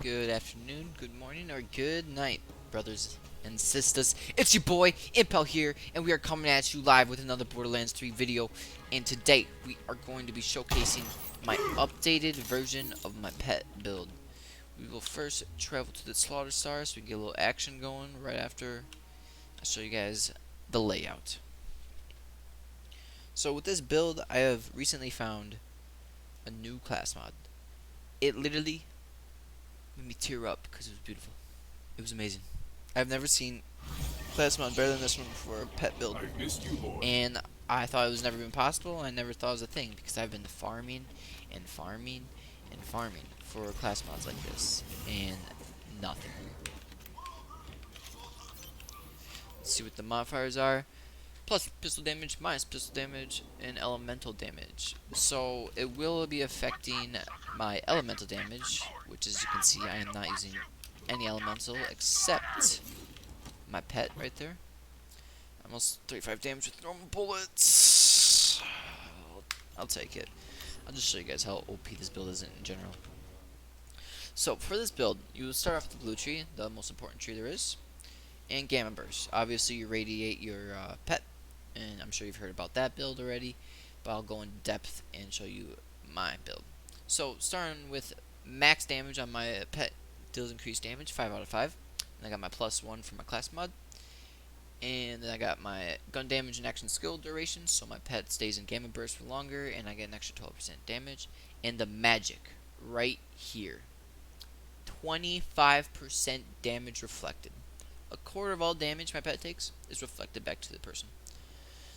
good afternoon, good morning, or good night, brothers and sisters. It's your boy, Impel here, and we are coming at you live with another Borderlands 3 video. And today, we are going to be showcasing my updated version of my pet build. We will first travel to the Slaughter Star so we can get a little action going right after I show you guys the layout. So with this build, I have recently found a new class mod. It literally made me tear up because it was beautiful. It was amazing. I've never seen class mod better than this one for a pet build. I've missed you, boy. And I thought it was never been possible. I never thought it was a thing because I've been farming and farming and farming for class mods like this. And nothing. Let's see what the modifiers are. Plus pistol damage, minus pistol damage, and elemental damage. So it will be affecting my elemental damage, which as you can see I am not using any elemental except my pet right there. Almost 35 damage with normal bullets. I'll take it. I'll just show you guys how OP this build is in general. So for this build, you will start off with the blue tree, the most important tree there is, and gamma burst. Obviously you radiate your pet, and I'm sure you've heard about that build already, but I'll go in depth and show you my build. So starting with max damage on my pet, deals increased damage, 5 out of 5. And I got my +1 for my class mod. And then I got my gun damage and action skill duration, so my pet stays in gamma burst for longer, and I get an extra 12% damage. And the magic, right here, 25% damage reflected. A quarter of all damage my pet takes is reflected back to the person.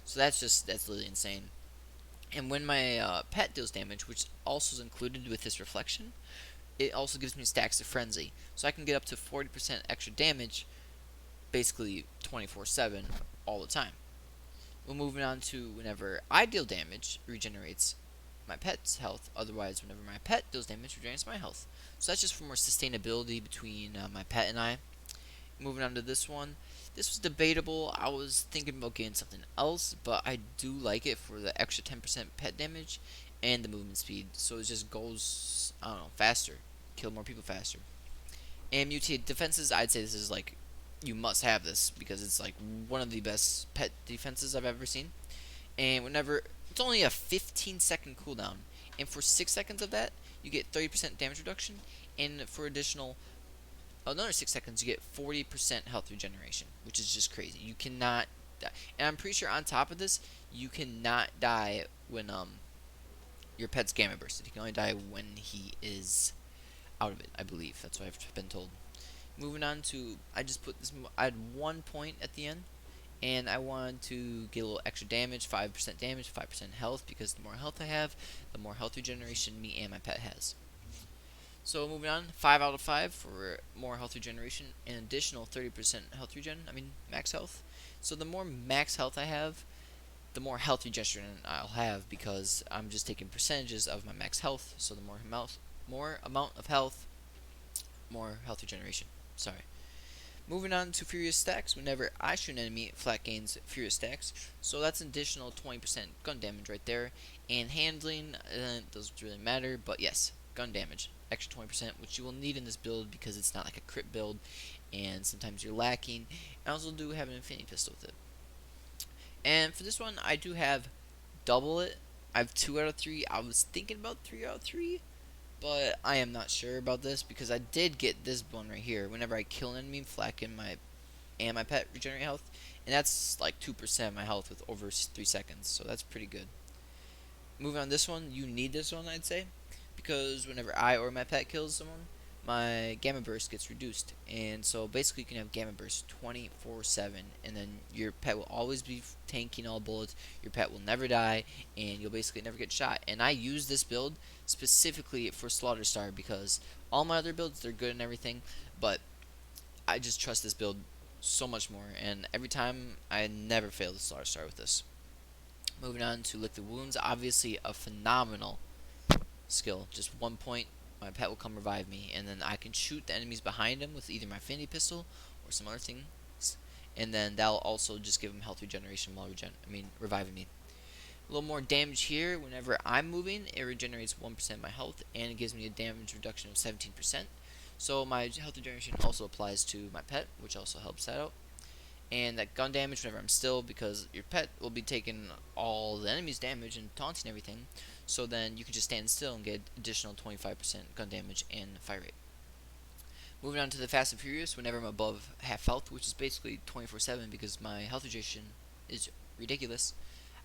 So that's literally insane. And when my pet deals damage, which also is included with this reflection, it also gives me stacks of frenzy, so I can get up to 40% extra damage basically 24/7 all the time. We're moving on to whenever I deal damage, regenerates my pet's health. Otherwise, whenever my pet deals damage, regenerates my health. So that's just for more sustainability between my pet and I. Moving on to this one. This was debatable. I was thinking about getting something else, but I do like it for the extra 10% pet damage and the movement speed. So it just goes, I don't know, faster. Kill more people faster. And mutated defenses, I'd say this is like, you must have this because it's like one of the best pet defenses I've ever seen. And whenever it's only a 15-second cooldown, and for 6 seconds of that you get 30% damage reduction, and for additional another 6 seconds you get 40% health regeneration, which is just crazy. You cannot die. And I'm pretty sure on top of this you cannot die when your pet's gamma bursted. You can only die when he is out of it, I believe. That's what I've been told. Moving on to, I just put this, I had 1 point at the end, and I wanted to get a little extra damage, 5% damage, 5% health, because the more health I have, the more health regeneration me and my pet has. So moving on, 5 out of 5 for more health regeneration, an additional 30% health regen, max health. So the more max health I have, the more health regeneration I'll have, because I'm just taking percentages of my max health, so the more amount of health, more health regeneration. Sorry. Moving on to Furious Stacks. Whenever I shoot an enemy, flat gains Furious Stacks. So that's an additional 20% gun damage right there. And handling doesn't really matter, but yes, gun damage. Extra 20%, which you will need in this build because it's not like a crit build, and sometimes you're lacking. I also do have an infinity pistol with it. And for this one, I do have double it. I have 2 out of 3. I was thinking about 3 out of 3. But I am not sure about this because I did get this one right here. Whenever I kill an enemy, flacken my pet regenerate health, and that's like 2% of my health with over 3 seconds. So that's pretty good. Moving on, this one, you need this one, I'd say, because whenever I or my pet kills someone, my gamma burst gets reduced, and so basically you can have gamma burst 24/7, and then your pet will always be tanking all bullets. Your pet will never die, and you'll basically never get shot. And I use this build specifically for Slaughter Star because all my other builds, they're good and everything, but I just trust this build so much more, and every time I never fail the Slaughter Star with this. Moving on to Lick the Wounds, obviously a phenomenal skill. Just 1 point, my pet will come revive me, and then I can shoot the enemies behind him with either my infinity pistol or some other things, and then that'll also just give him health regeneration while reviving me. A little more damage here. Whenever I'm moving, it regenerates 1% of my health, and it gives me a damage reduction of 17%. So my health regeneration also applies to my pet, which also helps that out. And that gun damage whenever I'm still, because your pet will be taking all the enemy's damage and taunting everything. So then you can just stand still and get additional 25% gun damage and fire rate. Moving on to the Fast and Furious, whenever I'm above half health, which is basically 24/7 because my health regeneration is ridiculous,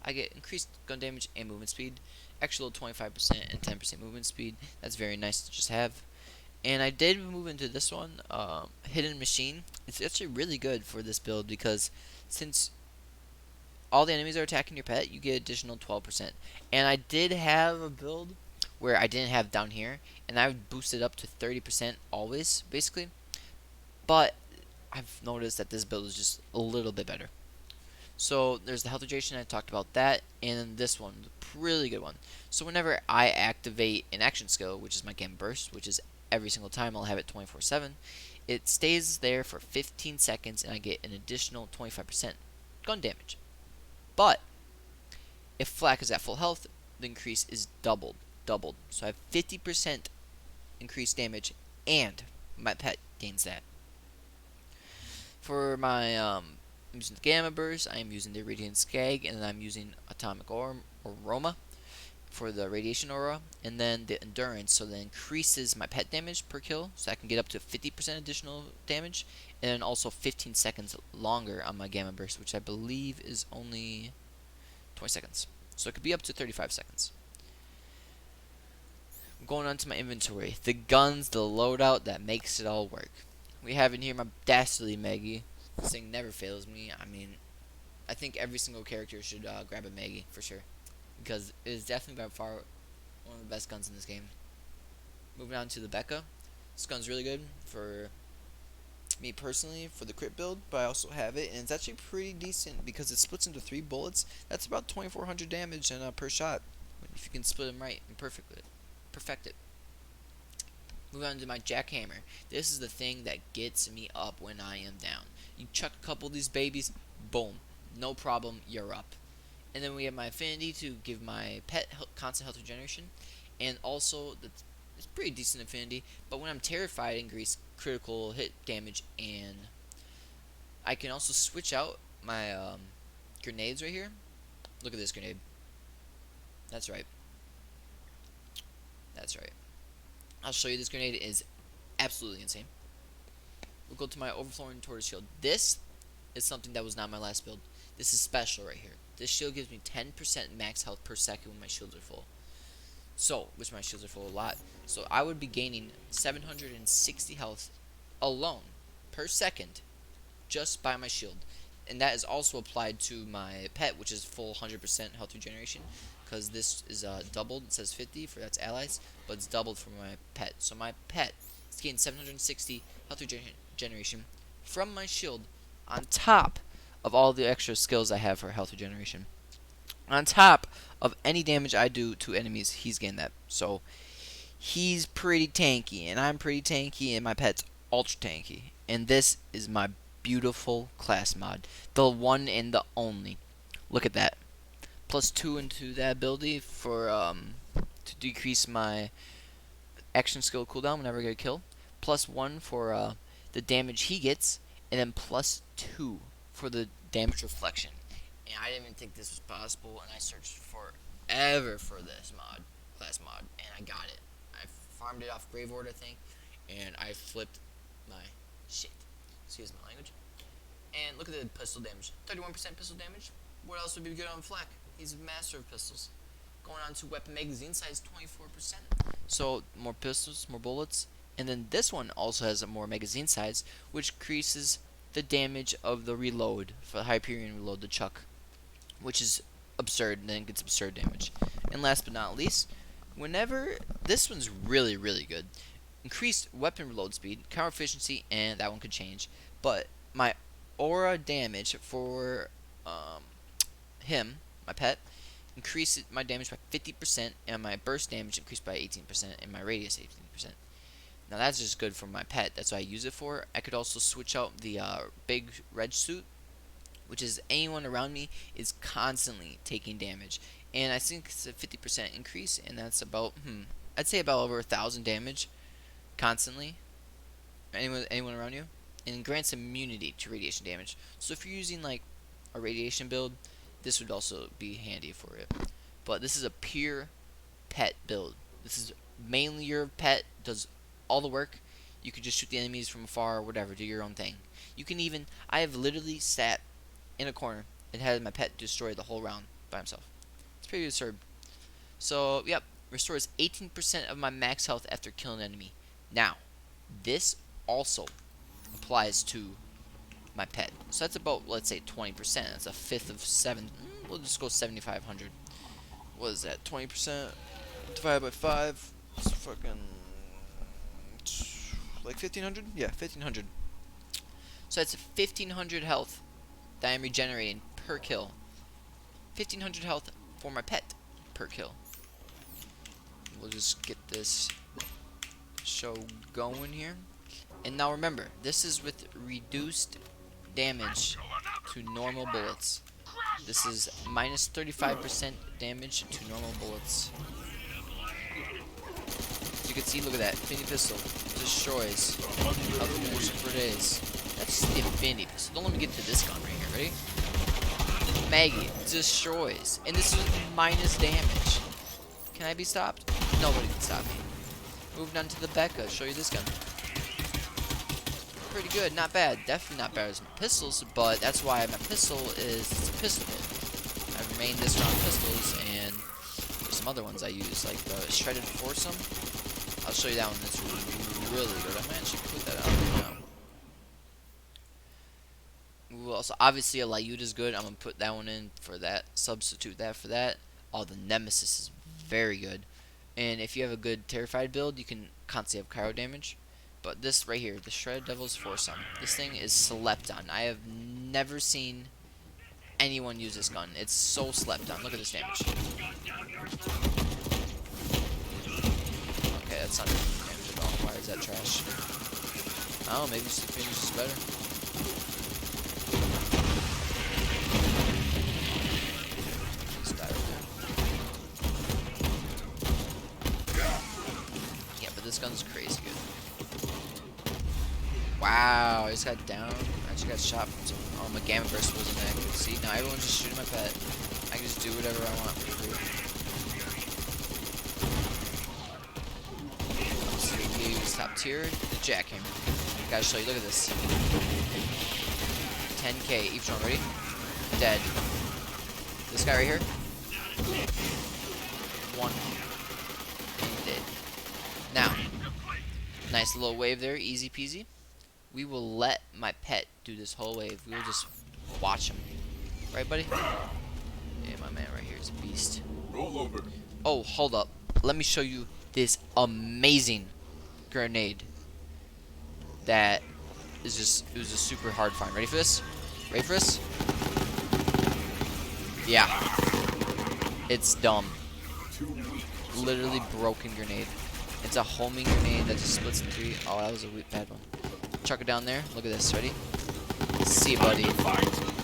I get increased gun damage and movement speed, extra 25% and 10% movement speed. That's very nice to just have. And I did move into this one, Hidden Machine. It's actually really good for this build because since all the enemies are attacking your pet, you get additional 12%. And I did have a build where I didn't have down here, and I would boost it up to 30% always, basically. But I've noticed that this build is just a little bit better. So there's the health regeneration, I talked about that, and this one, really good one. So whenever I activate an action skill, which is my Gamma Burst, which is every single time I'll have it 24/7, it stays there for 15 seconds, and I get an additional 25% gun damage. But if Flak is at full health, the increase is doubled. So I have 50% increased damage, and my pet gains that. For my I'm using the Gamma Burst, I am using the Radiant Skag, and then I'm using Atomic Aroma for the Radiation Aura, and then the Endurance, so that increases my pet damage per kill, so I can get up to 50% additional damage, and then also 15 seconds longer on my Gamma Burst, which I believe is only 20 seconds. So it could be up to 35 seconds. Going on to my inventory. The guns, the loadout that makes it all work. We have in here my Dastardly Maggie. This thing never fails me. I mean, I think every single character should grab a Maggie for sure, because it is definitely by far one of the best guns in this game. Moving on to the Becca. This gun's really good for me personally for the crit build, but I also have it, and it's actually pretty decent because it splits into 3 bullets. That's about 2400 damage and per shot if you can split them right and perfect it. Moving on to my jackhammer. This is the thing that gets me up when I am down. You chuck a couple of these babies, boom, no problem, you're up. And then we have my affinity to give my pet constant health regeneration, and also it's pretty decent affinity. But when I'm terrified, increase critical hit damage, and I can also switch out my grenades right here. Look at this grenade. That's right. That's right. I'll show you this grenade is absolutely insane. We'll go to my overflowing tortoise shield. This is something that was not my last build. This is special right here. This shield gives me 10% max health per second when my shields are full. So, which my shields are full a lot. So I would be gaining 760 health alone per second just by my shield. And that is also applied to my pet, which is full 100% health regeneration, because this is doubled. It says 50 for that's allies, but it's doubled for my pet. So my pet is getting 760 health regeneration from my shield on top of all the extra skills I have for health regeneration. On top of any damage I do to enemies, he's getting that. So he's pretty tanky, and I'm pretty tanky, and my pet's ultra tanky. And this is my beautiful class mod, the one and the only. Look at that. +2 into that ability for to decrease my action skill cooldown whenever I get a kill. +1 for the damage he gets, and then +2 for the damage reflection. And I didn't even think this was possible, and I searched forever for this class mod, and I got it. I farmed it off Graveward, I think, and I flipped my shit. Excuse my language. And look at the pistol damage. 31% pistol damage. What else would be good on Flak? He's a master of pistols. Going on to weapon magazine size, 24%. So more pistols, more bullets. And then this one also has a more magazine size, which increases the damage of the reload for the Hyperion reload, the Chuck, which is absurd, and then it gets absurd damage. And last but not least, whenever this one's really, really good. Increased weapon reload speed, counter efficiency, and that one could change. But my aura damage for him, my pet, increases my damage by 50%, and my burst damage increased by 18%, and my radius 18%. Now that's just good for my pet. That's what I use it for. I could also switch out the big red suit, which is anyone around me is constantly taking damage, and I think it's a 50% increase, and that's about I'd say about over 1,000 damage constantly. anyone around you, and grants immunity to radiation damage. So if you're using like a radiation build, this would also be handy for it. But this is a pure pet build. This is mainly your pet does all the work. You could just shoot the enemies from afar or whatever, do your own thing. You can even, I have literally sat in a corner and had my pet destroy the whole round by himself. It's pretty absurd. So, yep, restores 18% of my max health after killing an enemy. Now, this also applies to my pet. So that's about, let's say, 20%. That's a fifth of 7. We'll just go 7,500. What is that? 20% divided by 5. It's fucking like 1,500? Yeah, 1,500. So that's 1,500 health that I'm regenerating per kill. 1,500 health for my pet per kill. We'll just get this show going here. And now remember, this is with reduced damage to normal bullets. This is minus 35% damage to normal bullets. As you can see, look at that. Infinity Pistol destroys health regeneration for days. That's the Infinity Pistol. Don't let me get to this gun right here. Ready? Maggie destroys. And this is minus damage. Can I be stopped? Nobody can stop me. Moving on to the Becca. Show you this gun. Pretty good. Not bad. Definitely not bad as my pistols, but that's why my pistol is a pistol build. I've remained this round pistols, and there's some other ones I use, like the Shredded Foursome. I'll show you that one. That's really good. I might actually put that out right now. Ooh, also, obviously, a Lyuda is good. I'm going to put that one in for that. Substitute that for that. Oh, the Nemesis is very good. And if you have a good Terrified build, you can constantly have Cryo damage. But this right here, the Shredded Devil's Foursome, this thing is slept on. I have never seen anyone use this gun. It's so slept on. Look at this damage. Okay, that's not damage at all. Why is that trash? Oh, maybe the finish is better. Just die right there. Yeah, but this gun's crazy good. Wow, I just got down. I just got shot from someone. Oh, my Gamma Burst wasn't active. See, now everyone's just shooting my pet. I can just do whatever I want for free. Let's see what we use top tier. The Jackhammer. Gotta show you, look at this. 10k each one, ready? Dead. This guy right here. 1. And dead. Now, nice little wave there, easy peasy. We will let my pet do this whole wave. We will just watch him. Right, buddy? Yeah, my man right here is a beast. Roll over. Oh, hold up. Let me show you this amazing grenade. That is just, it was a super hard find. Ready for this? Ready for this? Yeah. It's dumb. Literally broken grenade. It's a homing grenade that just splits in 3. Oh, that was a bad one. Chuck it down there. Look at this. Ready? See, buddy.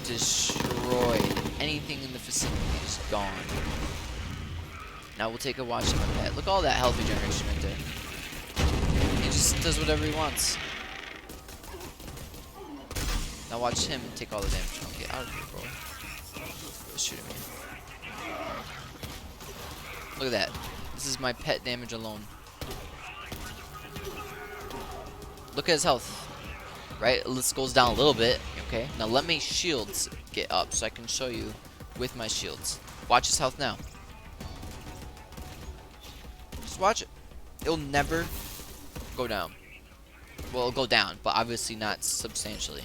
Destroyed. Anything in the vicinity is gone. Now we'll take a watch on my pet. Look at all that health regeneration right there. He just does whatever he wants. Now watch him take all the damage. Don't get out of here, bro. Just shoot me. Look at that. This is my pet damage alone. Look at his health. Right? This goes down a little bit. Okay. Now let my shields get up so I can show you with my shields. Watch his health now. Just watch it. It'll never go down. Well, it'll go down, but obviously not substantially.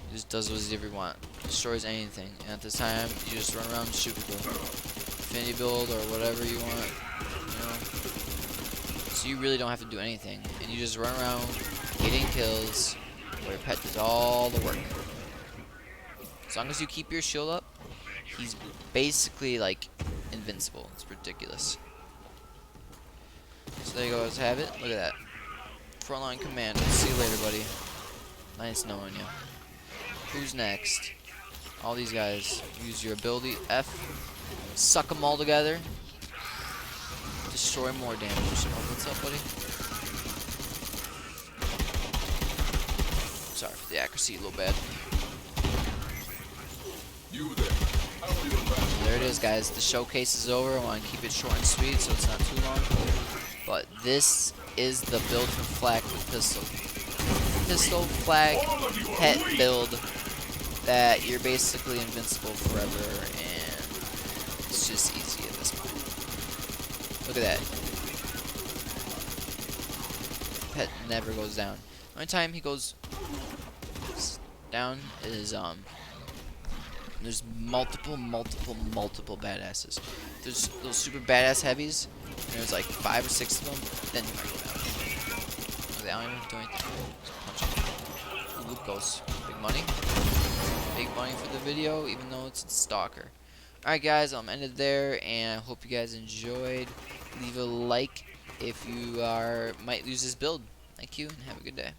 He just does whatever you want. Destroys anything. And at this time, you just run around and shoot people. Infinity build or whatever you want. You know? So you really don't have to do anything. And you just run around getting kills where your pet does all the work. As long as you keep your shield up, he's basically like invincible. It's ridiculous. So there you go, let's have it. Look at that. Frontline command. See you later, buddy. Nice knowing you. Who's next? All these guys. Use your ability F. Suck them all together. Destroy more damage. Oh, what's up, buddy? Sorry for the accuracy, a little bad. There it is, guys. The showcase is over. I want to keep it short and sweet so it's not too long. But this is the build for Flag with pistol. Pistol, Flag, pet build that you're basically invincible forever, and it's just easy at this point. Look at that. Pet never goes down. The only time he goes down is there's multiple badasses. There's those super badass heavies, and there's like 5 or 6 of them, then you might go down. Look, I don't even do anything. Just punch him. Loot goes. Big money. Big money for the video, even though it's a stalker. Alright guys, I'm ended there, and I hope you guys enjoyed. Leave a like if you might use this build. Thank you, and have a good day.